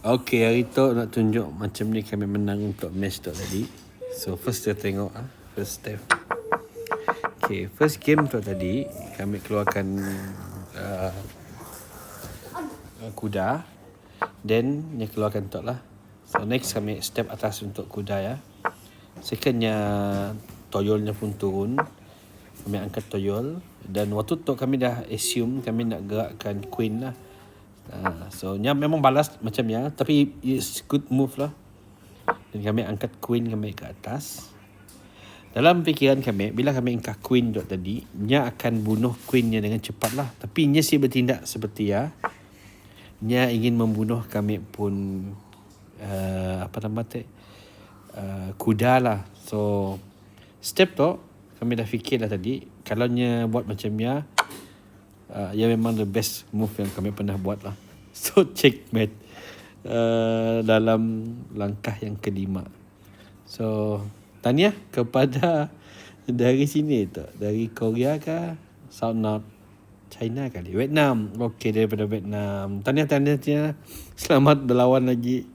Okay, hari tu nak tunjuk macam ni kami menang untuk match tu tadi. So first kita tengok first step. Okay, first game tu tadi kami keluarkan kuda. Then dia keluarkan tok lah. So next kami step atas untuk kuda ya. Secondnya toyolnya pun turun. Kami angkat toyol. Dan waktu tu kami dah assume kami nak gerakkan queen lah. So memang balas macam ya, tapi it's good move lah. Dan kami angkat queen kami ke atas. Dalam fikiran kami, bila kami angkat queen dot tadi, dia akan bunuh queennya dengan cepat lah. Tapi dia si bertindak seperti ya. Dia ingin membunuh kami pun kuda lah. So step tu kami dah fikir lah tadi, kalau dia buat macam ya, ya memang the best move yang kami pernah buat lah. So checkmate dalam langkah yang kelima. So tahniah kepada dari sini tu, dari Korea ke South North China kali, Vietnam. Okey, daripada Vietnam. Tahniah. Selamat berlawan lagi.